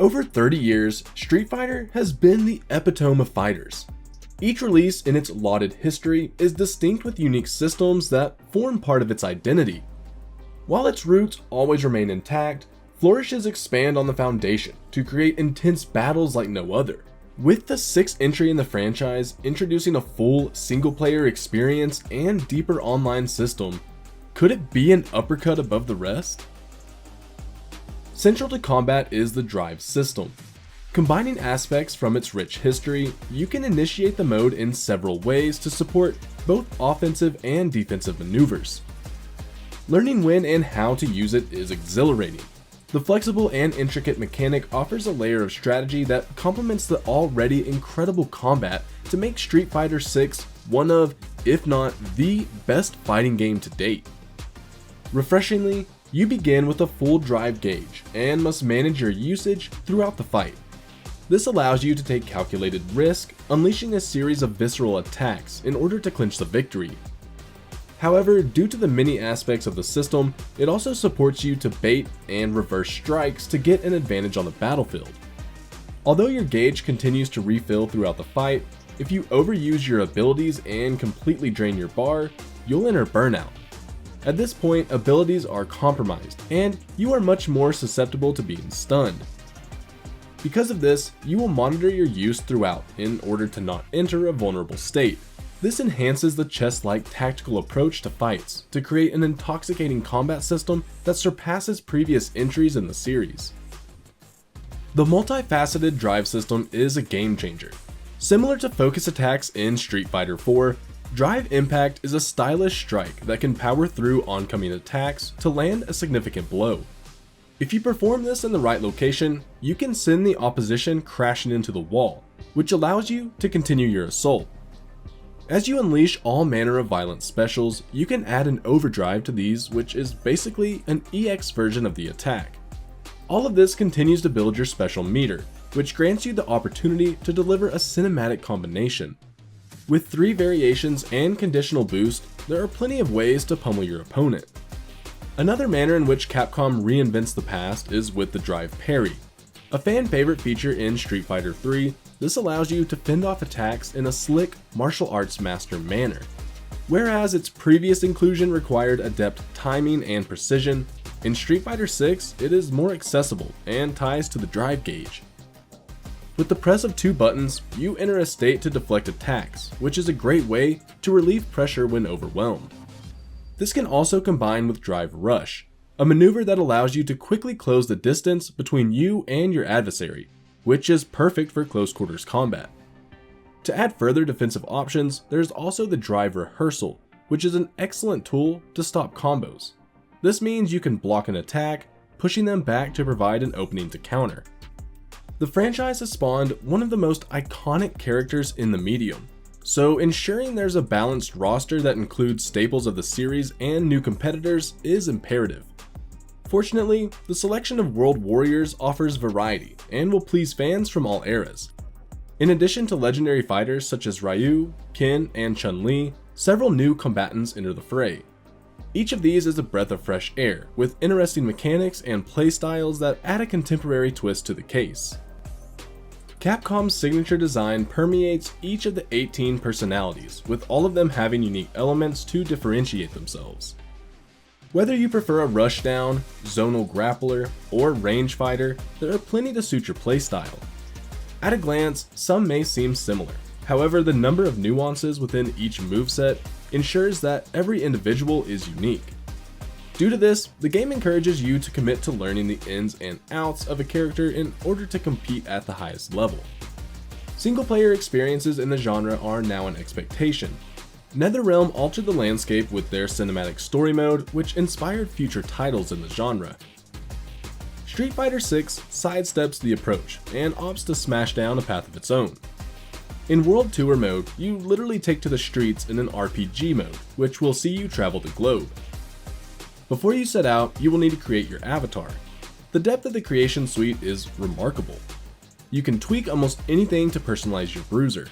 For over 30 years, Street Fighter has been the epitome of fighters. Each release in its lauded history is distinct with unique systems that form part of its identity. While its roots always remain intact, flourishes expand on the foundation to create intense battles like no other. With the 6th entry in the franchise introducing a full single-player experience and deeper online system, could it be an uppercut above the rest? Central to combat is the drive system. Combining aspects from its rich history, you can initiate the mode in several ways to support both offensive and defensive maneuvers. Learning when and how to use it is exhilarating. The flexible and intricate mechanic offers a layer of strategy that complements the already incredible combat to make Street Fighter VI one of, if not the best fighting game to date. Refreshingly, you begin with a full drive gauge and must manage your usage throughout the fight. This allows you to take calculated risk, unleashing a series of visceral attacks in order to clinch the victory. However, due to the many aspects of the system, it also supports you to bait and reverse strikes to get an advantage on the battlefield. Although your gauge continues to refill throughout the fight, if you overuse your abilities and completely drain your bar, you'll enter burnout. At this point, abilities are compromised, and you are much more susceptible to being stunned. Because of this, you will monitor your use throughout in order to not enter a vulnerable state. This enhances the chess-like tactical approach to fights to create an intoxicating combat system that surpasses previous entries in the series. The multifaceted drive system is a game changer. Similar to focus attacks in Street Fighter IV, Drive Impact is a stylish strike that can power through oncoming attacks to land a significant blow. If you perform this in the right location, you can send the opposition crashing into the wall, which allows you to continue your assault. As you unleash all manner of violent specials, you can add an overdrive to these, which is basically an EX version of the attack. All of this continues to build your special meter, which grants you the opportunity to deliver a cinematic combination. With 3 variations and conditional boost, there are plenty of ways to pummel your opponent. Another manner in which Capcom reinvents the past is with the drive parry. A fan favorite feature in Street Fighter III, this allows you to fend off attacks in a slick martial arts master manner. Whereas its previous inclusion required adept timing and precision, in Street Fighter VI it is more accessible and ties to the drive gauge. With the press of 2 buttons, you enter a state to deflect attacks, which is a great way to relieve pressure when overwhelmed. This can also combine with Drive Rush, a maneuver that allows you to quickly close the distance between you and your adversary, which is perfect for close quarters combat. To add further defensive options, there's also the Drive Rehearsal, which is an excellent tool to stop combos. This means you can block an attack, pushing them back to provide an opening to counter. The franchise has spawned one of the most iconic characters in the medium, so ensuring there's a balanced roster that includes staples of the series and new competitors is imperative. Fortunately, the selection of World Warriors offers variety and will please fans from all eras. In addition to legendary fighters such as Ryu, Ken, and Chun-Li, several new combatants enter the fray. Each of these is a breath of fresh air, with interesting mechanics and playstyles that add a contemporary twist to the case. Capcom's signature design permeates each of the 18 personalities, with all of them having unique elements to differentiate themselves. Whether you prefer a rushdown, zonal grappler, or range fighter, there are plenty to suit your playstyle. At a glance, some may seem similar. However, the number of nuances within each moveset ensures that every individual is unique. Due to this, the game encourages you to commit to learning the ins and outs of a character in order to compete at the highest level. Single-player experiences in the genre are now an expectation. NetherRealm altered the landscape with their cinematic story mode, which inspired future titles in the genre. Street Fighter VI sidesteps the approach and opts to smash down a path of its own. In World Tour mode, you literally take to the streets in an RPG mode, which will see you travel the globe. Before you set out, you will need to create your avatar. The depth of the creation suite is remarkable. You can tweak almost anything to personalize your bruiser.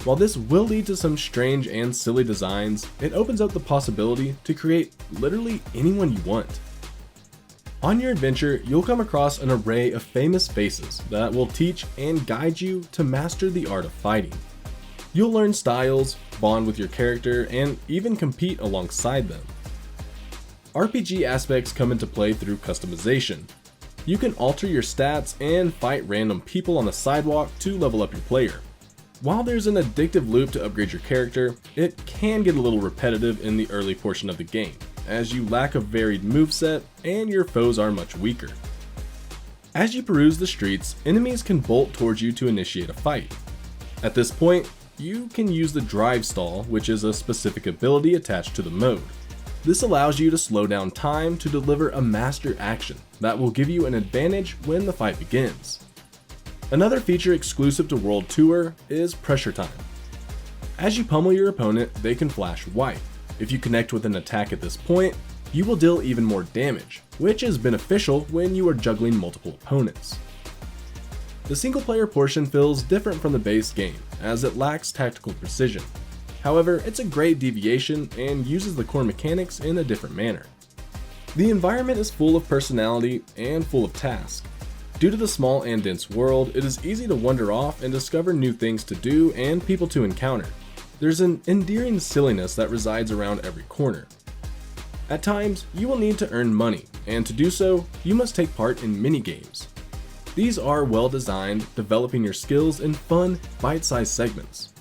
While this will lead to some strange and silly designs, it opens up the possibility to create literally anyone you want. On your adventure, you'll come across an array of famous faces that will teach and guide you to master the art of fighting. You'll learn styles, bond with your character, and even compete alongside them. RPG aspects come into play through customization. You can alter your stats and fight random people on the sidewalk to level up your player. While there's an addictive loop to upgrade your character, it can get a little repetitive in the early portion of the game, as you lack a varied moveset and your foes are much weaker. As you peruse the streets, enemies can bolt towards you to initiate a fight. At this point, you can use the drive stall, which is a specific ability attached to the mode. This allows you to slow down time to deliver a master action that will give you an advantage when the fight begins. Another feature exclusive to World Tour is pressure time. As you pummel your opponent, they can flash white. If you connect with an attack at this point, you will deal even more damage, which is beneficial when you are juggling multiple opponents. The single player portion feels different from the base game, as it lacks tactical precision. However, it's a great deviation and uses the core mechanics in a different manner. The environment is full of personality and full of tasks. Due to the small and dense world, it is easy to wander off and discover new things to do and people to encounter. There's an endearing silliness that resides around every corner. At times, you will need to earn money, and to do so, you must take part in minigames. These are well designed, developing your skills in fun, bite-sized segments.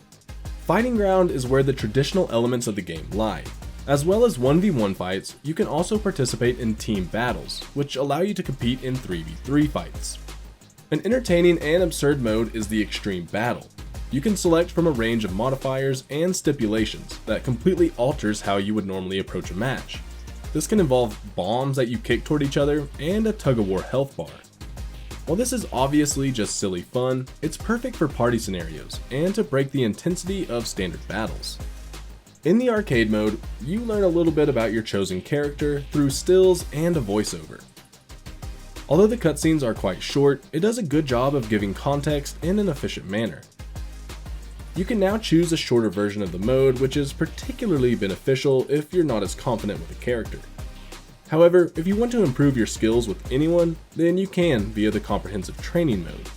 Fighting Ground is where the traditional elements of the game lie. As well as 1v1 fights, you can also participate in team battles, which allow you to compete in 3v3 fights. An entertaining and absurd mode is the Extreme Battle. You can select from a range of modifiers and stipulations that completely alters how you would normally approach a match. This can involve bombs that you kick toward each other and a tug-of-war health bar. While this is obviously just silly fun, it's perfect for party scenarios and to break the intensity of standard battles. In the arcade mode, you learn a little bit about your chosen character through stills and a voiceover. Although the cutscenes are quite short, it does a good job of giving context in an efficient manner. You can now choose a shorter version of the mode, which is particularly beneficial if you're not as confident with a character. However, if you want to improve your skills with anyone, then you can via the comprehensive training mode.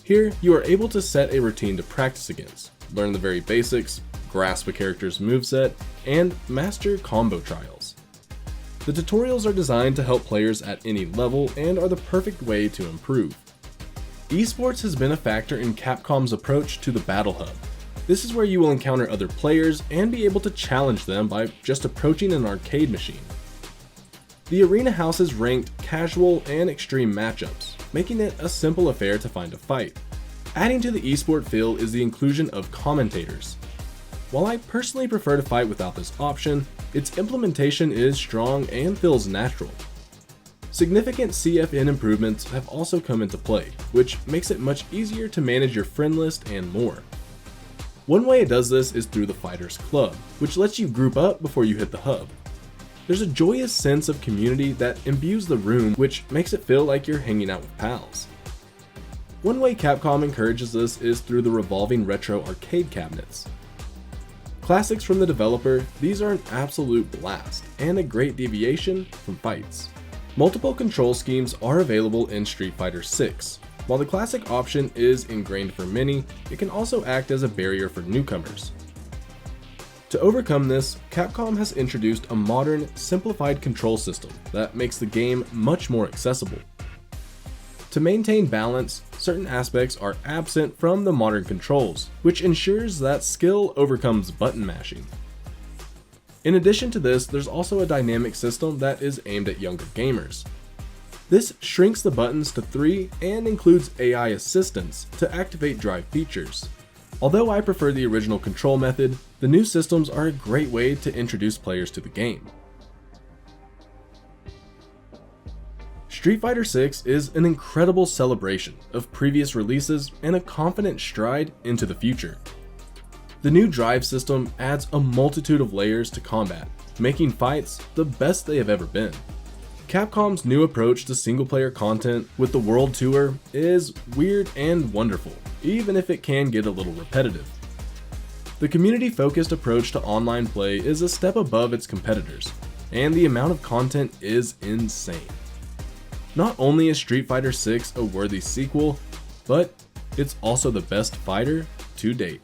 Here, you are able to set a routine to practice against, learn the very basics, grasp a character's moveset, and master combo trials. The tutorials are designed to help players at any level and are the perfect way to improve. Esports has been a factor in Capcom's approach to the Battle Hub. This is where you will encounter other players and be able to challenge them by just approaching an arcade machine. The arena houses ranked casual and extreme matchups, making it a simple affair to find a fight. Adding to the esport feel is the inclusion of commentators. While I personally prefer to fight without this option, its implementation is strong and feels natural. Significant CFN improvements have also come into play, which makes it much easier to manage your friend list and more. One way it does this is through the Fighters Club, which lets you group up before you hit the hub. There's a joyous sense of community that imbues the room, which makes it feel like you're hanging out with pals. One way Capcom encourages this is through the revolving retro arcade cabinets. Classics from the developer, these are an absolute blast and a great deviation from fights. Multiple control schemes are available in Street Fighter VI. While the classic option is ingrained for many, it can also act as a barrier for newcomers. To overcome this, Capcom has introduced a modern, simplified control system that makes the game much more accessible. To maintain balance, certain aspects are absent from the modern controls, which ensures that skill overcomes button mashing. In addition to this, there's also a dynamic system that is aimed at younger gamers. This shrinks the buttons to 3 and includes AI assistance to activate drive features. Although I prefer the original control method, the new systems are a great way to introduce players to the game. Street Fighter VI is an incredible celebration of previous releases and a confident stride into the future. The new drive system adds a multitude of layers to combat, making fights the best they have ever been. Capcom's new approach to single-player content with the World Tour is weird and wonderful, even if it can get a little repetitive. The community-focused approach to online play is a step above its competitors, and the amount of content is insane. Not only is Street Fighter 6 a worthy sequel, but it's also the best fighter to date.